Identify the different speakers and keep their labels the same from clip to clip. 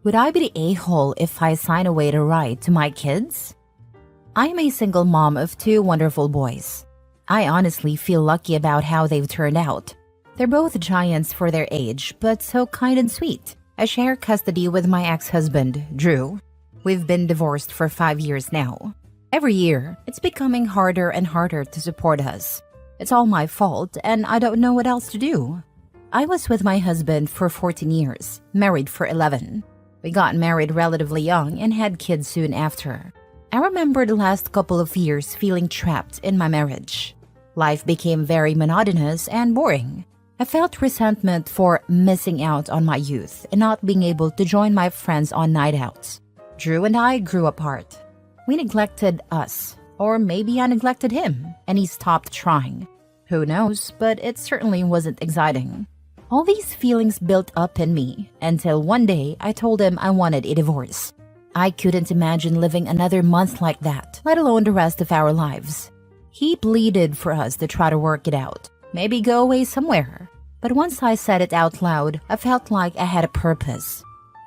Speaker 1: Would I be the a-hole if I sign away the right to my kids? I am a single mom of two wonderful boys. I honestly feel lucky about how they've turned out. They're both giants for their age, but so kind and sweet. I share custody with my ex-husband, Drew. We've been divorced for 5 years now. Every year, it's becoming harder and harder to support us. It's all my fault, and I don't know what else to do. I was with my husband for 14 years, married for 11. We got married relatively young and had kids soon after. I remember the last couple of years feeling trapped in my marriage. Life became very monotonous and boring. I felt resentment for missing out on my youth and not being able to join my friends on night outs. Drew and I grew apart. We neglected us, or maybe I neglected him, and he stopped trying. Who knows, but it certainly wasn't exciting. All these feelings built up in me until one day I told him I wanted a divorce. I couldn't imagine living another month like that, let alone the rest of our lives. He pleaded for us to try to work it out, maybe go away somewhere. But once I said it out loud, I felt like I had a purpose.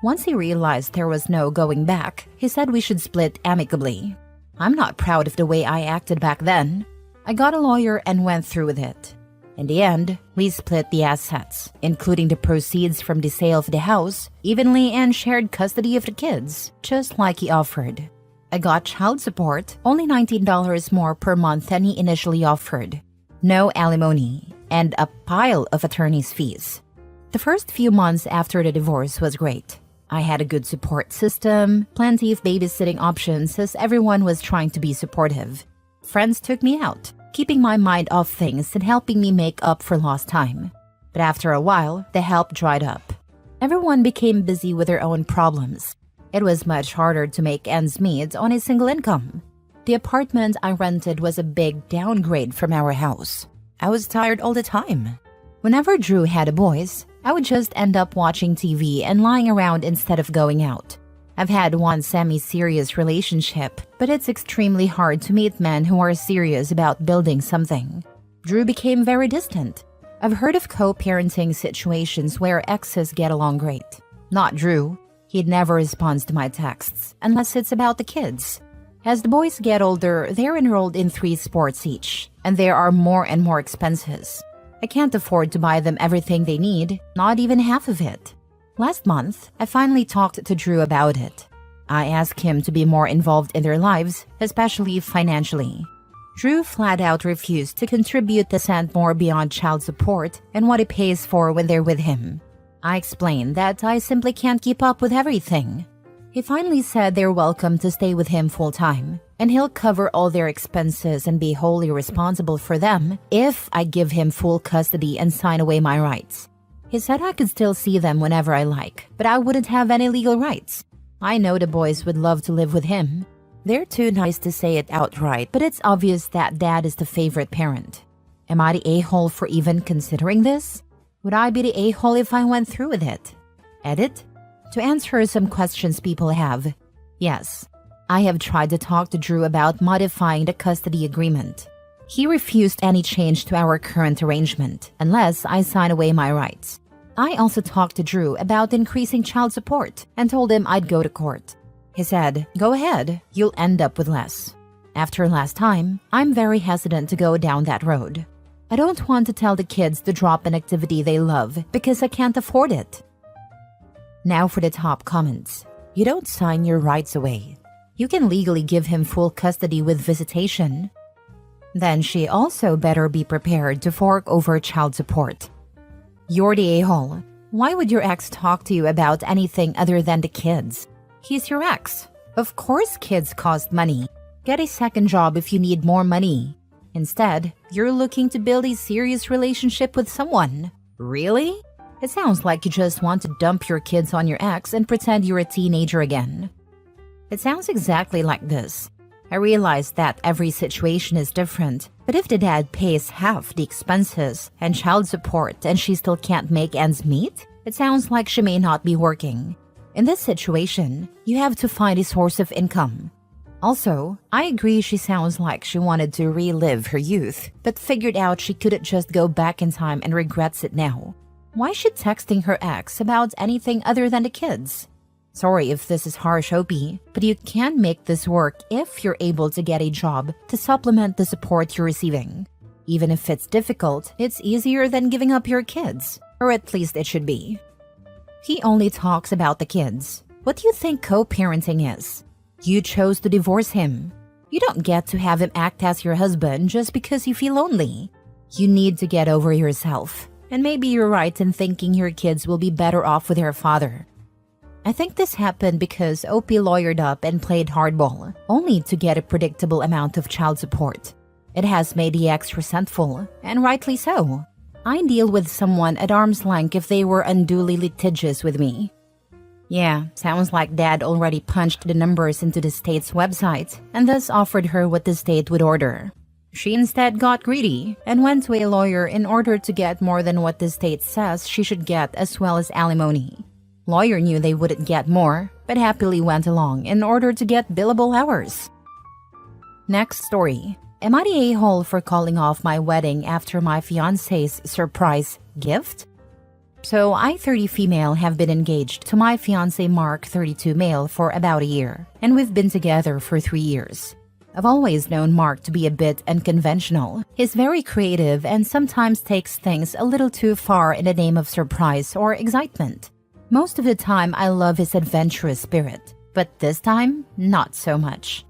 Speaker 1: Once he realized there was no going back, he said we should split amicably. I'm not proud of the way I acted back then. I got a lawyer and went through with it. In the end, we split the assets, including the proceeds from the sale of the house, evenly and shared custody of the kids, just like he offered. I got child support, only $19 more per month than he initially offered. No alimony, and a pile of attorney's fees. The first few months after the divorce was great. I had a good support system, plenty of babysitting options as everyone was trying to be supportive. Friends took me out, keeping my mind off things and helping me make up for lost time. But after a while, the help dried up. Everyone became busy with their own problems. It was much harder to make ends meet on a single income. The apartment I rented was a big downgrade from our house. I was tired all the time. Whenever Drew had boys, I would just end up watching TV and lying around instead of going out. I've had one semi-serious relationship, but it's extremely hard to meet men who are serious about building something. Drew became very distant. I've heard of co-parenting situations where exes get along great. Not Drew. He'd never responds to my texts, unless it's about the kids. As the boys get older, they're enrolled in 3 sports each, and there are more and more expenses. I can't afford to buy them everything they need, not even half of it. Last month, I finally talked to Drew about it. I asked him to be more involved in their lives, especially financially. Drew flat out refused to contribute a cent more beyond child support and what he pays for when they're with him. I explained that I simply can't keep up with everything. He finally said they're welcome to stay with him full-time, and he'll cover all their expenses and be wholly responsible for them if I give him full custody and sign away my rights. He said I could still see them whenever I like, but I wouldn't have any legal rights. I know the boys would love to live with him. They're too nice to say it outright, but it's obvious that Dad is the favorite parent. Am I the a-hole for even considering this? Would I be the a-hole if I went through with it? Edit? To answer some questions people have, yes, I have tried to talk to Drew about modifying the custody agreement. He refused any change to our current arrangement unless I sign away my rights. I also talked to Drew about increasing child support and told him I'd go to court. He said, "Go ahead, you'll end up with less." After last time, I'm very hesitant to go down that road. I don't want to tell the kids to drop an activity they love because I can't afford it. Now for the top comments. You don't sign your rights away. You can legally give him full custody with visitation. Then she also better be prepared to fork over child support. You're the a-hole. Why would your ex talk to you about anything other than the kids? He's your ex. Of course kids cost money. Get a second job if you need more money. Instead, you're looking to build a serious relationship with someone. Really? It sounds like you just want to dump your kids on your ex and pretend you're a teenager again. It sounds exactly like this. I realize that every situation is different, but if the dad pays half the expenses and child support and she still can't make ends meet, it sounds like she may not be working. In this situation, you have to find a source of income. Also, I agree she sounds like she wanted to relive her youth, but figured out she couldn't just go back in time and regrets it now. Why is she texting her ex about anything other than the kids? Sorry if this is harsh, OP, but you can make this work if you're able to get a job to supplement the support you're receiving. Even if it's difficult, it's easier than giving up your kids, or at least it should be. He only talks about the kids. What do you think co-parenting is? You chose to divorce him. You don't get to have him act as your husband just because you feel lonely. You need to get over yourself. And maybe you're right in thinking your kids will be better off with their father. I think this happened because OP lawyered up and played hardball, only to get a predictable amount of child support. It has made the ex resentful, and rightly so. I deal with someone at arm's length if they were unduly litigious with me. Yeah, sounds like Dad already punched the numbers into the state's website and thus offered her what the state would order. She instead got greedy and went to a lawyer in order to get more than what the state says she should get, as well as alimony. Lawyer knew they wouldn't get more, but happily went along in order to get billable hours. Next story. Am I the a-hole for calling off my wedding after my fiancé's surprise gift? So I, 30 female, have been engaged to my fiancé Mark, 32 male, for about a year, and we've been together for 3 years. I've always known Mark to be a bit unconventional. He's very creative and sometimes takes things a little too far in the name of surprise or excitement. Most of the time, I love his adventurous spirit, but this time, not so much.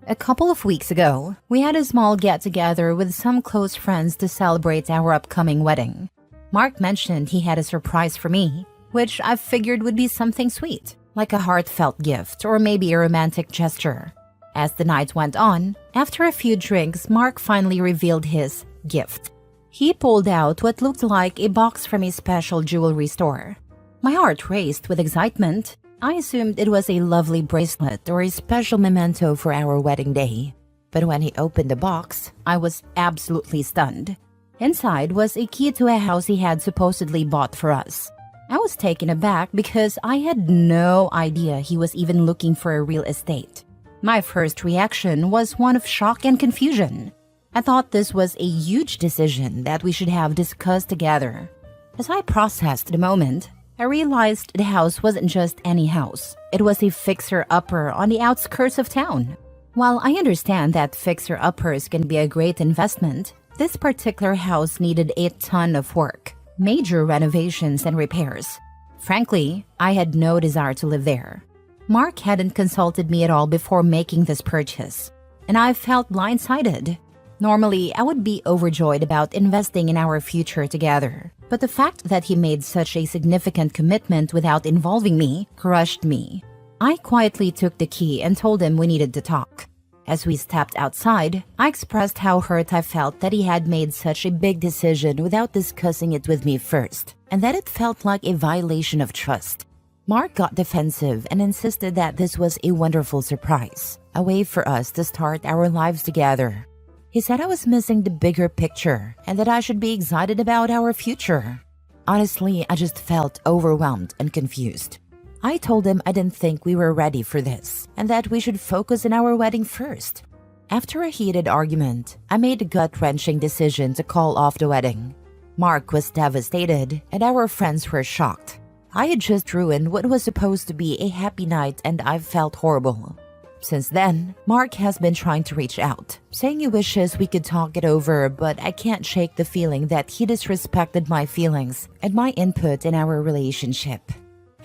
Speaker 1: A couple of weeks ago, we had a small get-together with some close friends to celebrate our upcoming wedding. Mark mentioned he had a surprise for me, which I figured would be something sweet, like a heartfelt gift or maybe a romantic gesture. As the night went on, after a few drinks, Mark finally revealed his gift. He pulled out what looked like a box from a special jewelry store. My heart raced with excitement. I assumed it was a lovely bracelet or a special memento for our wedding day. But when he opened the box, I was absolutely stunned. Inside was a key to a house he had supposedly bought for us. I was taken aback because I had no idea he was even looking for a real estate. My first reaction was one of shock and confusion. I thought this was a huge decision that we should have discussed together. As I processed the moment, I realized the house wasn't just any house. It was a fixer-upper on the outskirts of town. While I understand that fixer-uppers can be a great investment, this particular house needed a ton of work, major renovations and repairs. Frankly, I had no desire to live there. Mark hadn't consulted me at all before making this purchase, and I felt blindsided. Normally, I would be overjoyed about investing in our future together, but the fact that he made such a significant commitment without involving me crushed me. I quietly took the key and told him we needed to talk. As we stepped outside, I expressed how hurt I felt that he had made such a big decision without discussing it with me first, and that it felt like a violation of trust. Mark got defensive and insisted that this was a wonderful surprise, a way for us to start our lives together. He said I was missing the bigger picture and that I should be excited about our future. Honestly, I just felt overwhelmed and confused. I told him I didn't think we were ready for this and that we should focus on our wedding first. After a heated argument, I made a gut-wrenching decision to call off the wedding. Mark was devastated and our friends were shocked. I had just ruined what was supposed to be a happy night and I felt horrible. Since then, Mark has been trying to reach out, saying he wishes we could talk it over, but I can't shake the feeling that he disrespected my feelings and my input in our relationship.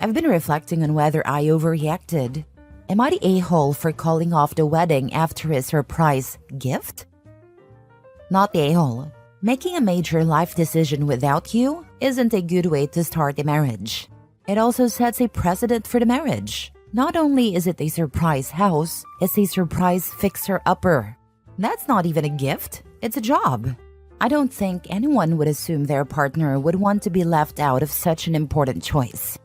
Speaker 1: I've been reflecting on whether I overreacted. Am I the a-hole for calling off the wedding after a surprise gift? Not the a-hole. Making a major life decision without you isn't a good way to start a marriage. It also sets a precedent for the marriage. Not only is it a surprise house, it's a surprise fixer-upper. That's not even a gift, it's a job. I don't think anyone would assume their partner would want to be left out of such an important choice.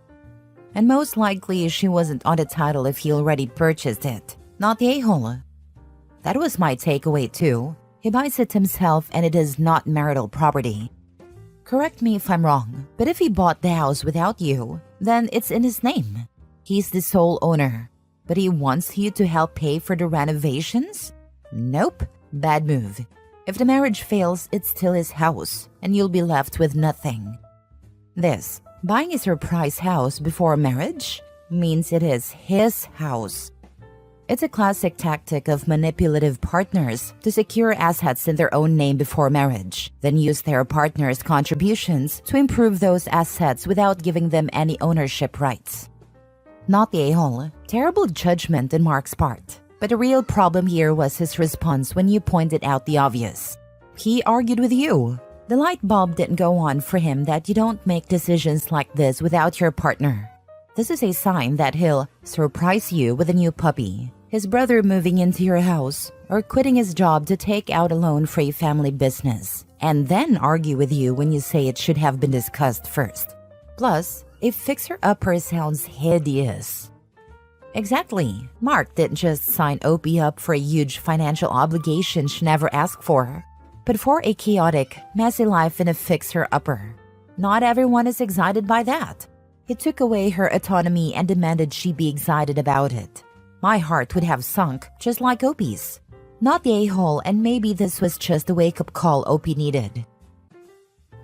Speaker 1: And most likely, she wasn't on the title if he already purchased it, not the a-hole. That was my takeaway too. He buys it himself and it is not marital property. Correct me if I'm wrong, but if he bought the house without you, then it's in his name. He's the sole owner, but he wants you to help pay for the renovations? Nope, bad move. If the marriage fails, it's still his house, and you'll be left with nothing. Buying a surprise house before marriage? means it is his house. It's a classic tactic of manipulative partners to secure assets in their own name before marriage, then use their partner's contributions to improve those assets without giving them any ownership rights. Not the a-hole. Terrible judgment on Mark's part. But the real problem here was his response when you pointed out the obvious. He argued with you. The light bulb didn't go on for him that you don't make decisions like this without your partner. This is a sign that he'll surprise you with a new puppy, his brother moving into your house, or quitting his job to take out a loan for a family business, and then argue with you when you say it should have been discussed first. Plus, a fixer-upper sounds hideous. Exactly. Mark didn't just sign Opie up for a huge financial obligation she never asked for, but for a chaotic, messy life in a fixer-upper. Not everyone is excited by that. He took away her autonomy and demanded she be excited about it. My heart would have sunk, just like Opie's. Not the a-hole, and maybe this was just the wake-up call Opie needed.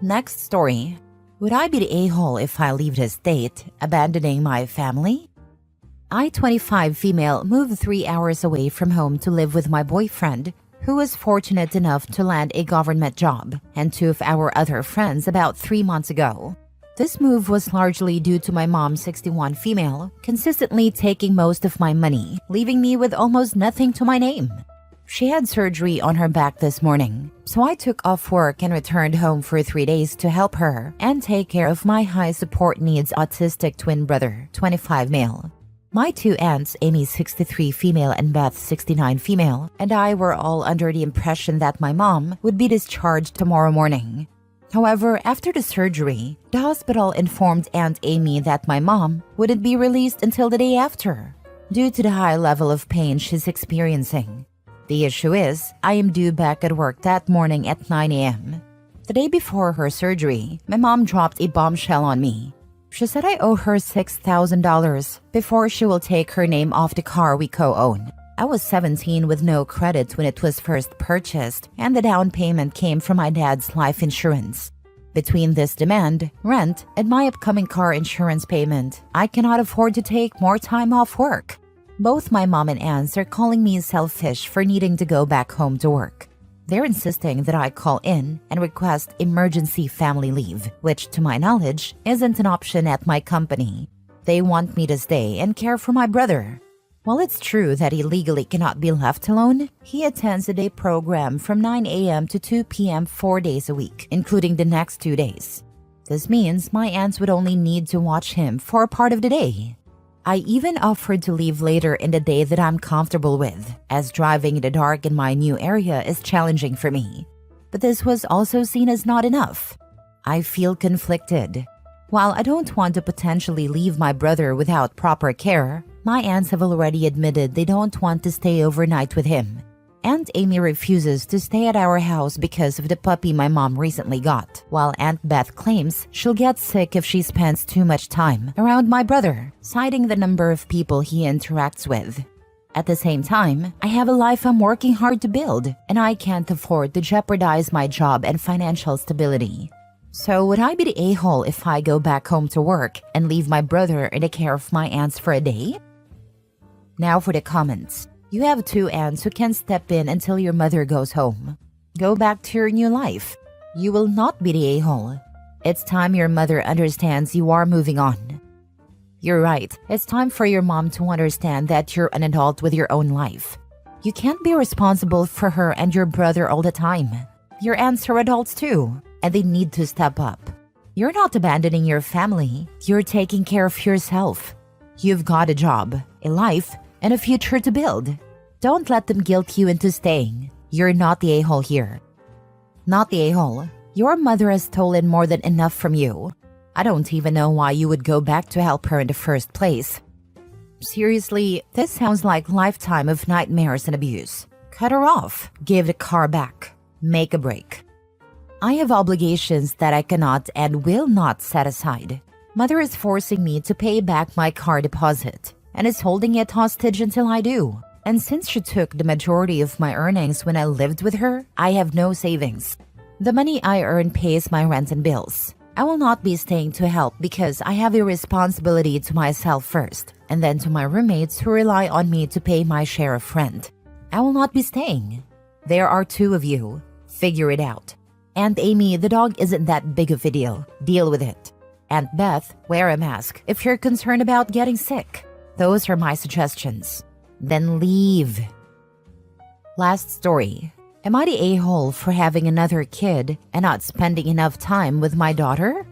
Speaker 1: Next story. Would I be the a-hole if I leave the state, abandoning my family? I, 25 female, moved 3 hours away from home to live with my boyfriend, who was fortunate enough to land a government job, and 2 of our other friends about 3 months ago. This move was largely due to my mom, 61 female, consistently taking most of my money, leaving me with almost nothing to my name. She had surgery on her back this morning, so I took off work and returned home for 3 days to help her and take care of my high support needs autistic twin brother, 25 male. My 2 aunts, Amy, 63 female, and Beth, 69 female, and I were all under the impression that my mom would be discharged tomorrow morning. However, after the surgery, the hospital informed Aunt Amy that my mom wouldn't be released until the day after, due to the high level of pain she's experiencing. The issue is, I am due back at work that morning at 9 a.m. The day before her surgery, my mom dropped a bombshell on me. She said I owe her $6,000 before she will take her name off the car we co-own. I was 17 with no credit when it was first purchased, and the down payment came from my dad's life insurance. Between this demand, rent, and my upcoming car insurance payment, I cannot afford to take more time off work. Both my mom and aunts are calling me selfish for needing to go back home to work. They're insisting that I call in and request emergency family leave, which, to my knowledge, isn't an option at my company. They want me to stay and care for my brother. While it's true that he legally cannot be left alone, he attends a day program from 9 a.m. to 2 p.m. 4 days a week, including the next 2 days. This means my aunts would only need to watch him for a part of the day. I even offered to leave later in the day that I'm comfortable with, as driving in the dark in my new area is challenging for me. But this was also seen as not enough. I feel conflicted. While I don't want to potentially leave my brother without proper care, my aunts have already admitted they don't want to stay overnight with him. Aunt Amy refuses to stay at our house because of the puppy my mom recently got, while Aunt Beth claims she'll get sick if she spends too much time around my brother, citing the number of people he interacts with. At the same time, I have a life I'm working hard to build, and I can't afford to jeopardize my job and financial stability. So would I be the a-hole if I go back home to work and leave my brother in the care of my aunts for a day? Now for the comments. You have 2 aunts who can step in until your mother goes home. Go back to your new life. You will not be the a-hole. It's time your mother understands you are moving on. You're right. It's time for your mom to understand that you're an adult with your own life. You can't be responsible for her and your brother all the time. Your aunts are adults too, and they need to step up. You're not abandoning your family. You're taking care of yourself. You've got a job, a life, and a future to build. Don't let them guilt you into staying. You're not the a-hole here. Not the a-hole. Your mother has stolen more than enough from you. I don't even know why you would go back to help her in the first place. Seriously, this sounds like a lifetime of nightmares and abuse. Cut her off. Give the car back. Make a break. I have obligations that I cannot and will not set aside. Mother is forcing me to pay back my car deposit and is holding it hostage until I do. And since she took the majority of my earnings when I lived with her, I have no savings. The money I earn pays my rent and bills. I will not be staying to help because I have a responsibility to myself first, and then to my roommates who rely on me to pay my share of rent. I will not be staying. There are two of you. Figure it out. Aunt Amy, the dog isn't that big of a deal. Deal with it. Aunt Beth, wear a mask if you're concerned about getting sick. Those are my suggestions. Then leave. Last story. Am I the a-hole for having another kid and not spending enough time with my daughter?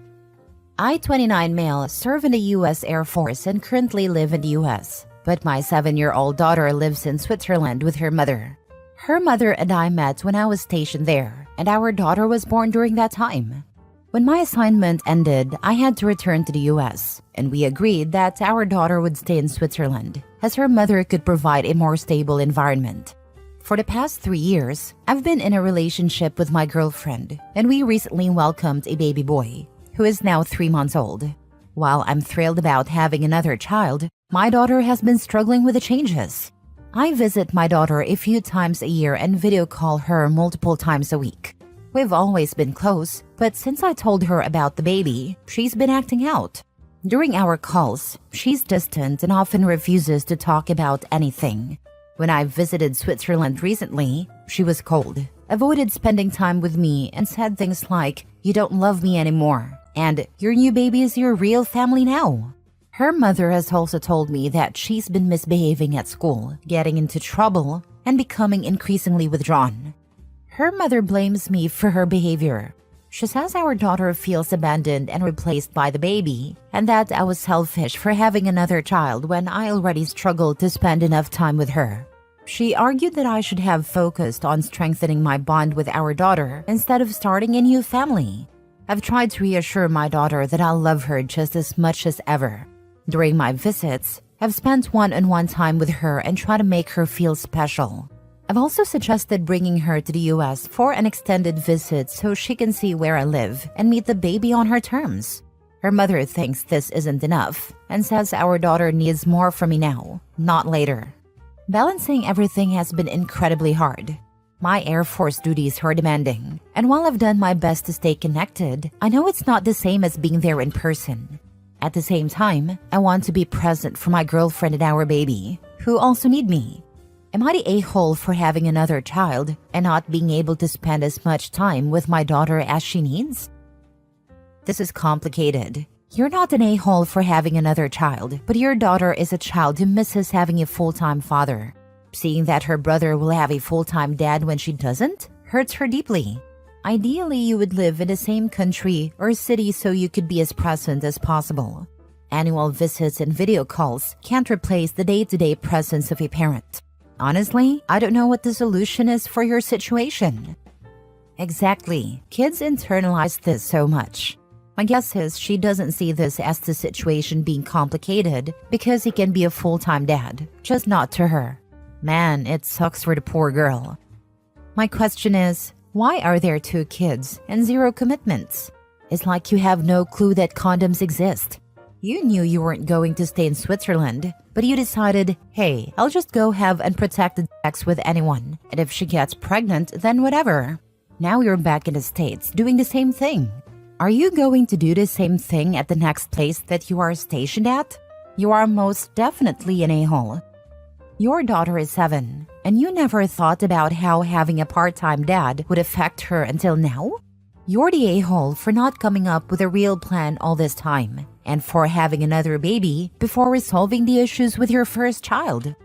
Speaker 1: I, 29 male, serve in the U.S. Air Force and currently live in the U.S., but my 7-year-old daughter lives in Switzerland with her mother. Her mother and I met when I was stationed there, and our daughter was born during that time. When my assignment ended, I had to return to the U.S., and we agreed that our daughter would stay in Switzerland, as her mother could provide a more stable environment. For the past 3 years, I've been in a relationship with my girlfriend, and we recently welcomed a baby boy, who is now 3 months old. While I'm thrilled about having another child, my daughter has been struggling with the changes. I visit my daughter a few times a year and video call her multiple times a week. We've always been close, but since I told her about the baby, she's been acting out. During our calls, she's distant and often refuses to talk about anything. When I visited Switzerland recently, she was cold, avoided spending time with me, and said things like, "You don't love me anymore," and "Your new baby is your real family now." Her mother has also told me that she's been misbehaving at school, getting into trouble, and becoming increasingly withdrawn. Her mother blames me for her behavior. She says our daughter feels abandoned and replaced by the baby, and that I was selfish for having another child when I already struggled to spend enough time with her. She argued that I should have focused on strengthening my bond with our daughter instead of starting a new family. I've tried to reassure my daughter that I'll love her just as much as ever. During my visits, I've spent one-on-one time with her and try to make her feel special. I've also suggested bringing her to the US for an extended visit so she can see where I live and meet the baby on her terms. Her mother thinks this isn't enough and says our daughter needs more from me now, not later. Balancing everything has been incredibly hard. My Air Force duties are demanding, and while I've done my best to stay connected, I know it's not the same as being there in person. At the same time, I want to be present for my girlfriend and our baby, who also need me. Am I the a-hole for having another child and not being able to spend as much time with my daughter as she needs? This is complicated. You're not an a-hole for having another child, but your daughter is a child who misses having a full-time father. Seeing that her brother will have a full-time dad when she doesn't hurts her deeply. Ideally, you would live in the same country or city so you could be as present as possible. Annual visits and video calls can't replace the day-to-day presence of a parent. Honestly, I don't know what the solution is for your situation. Exactly. Kids internalize this so much. My guess is she doesn't see this as the situation being complicated because he can be a full-time dad, just not to her. Man, it sucks for the poor girl. My question is, why are there 2 kids and 0 commitments? It's like you have no clue that condoms exist. You knew you weren't going to stay in Switzerland, but you decided, hey, I'll just go have unprotected sex with anyone, and if she gets pregnant, then whatever. Now you're back in the States doing the same thing. Are you going to do the same thing at the next place that you are stationed at? You are most definitely an a-hole. Your daughter is 7, and you never thought about how having a part-time dad would affect her until now? You're the a-hole for not coming up with a real plan all this time, and for having another baby before resolving the issues with your first child.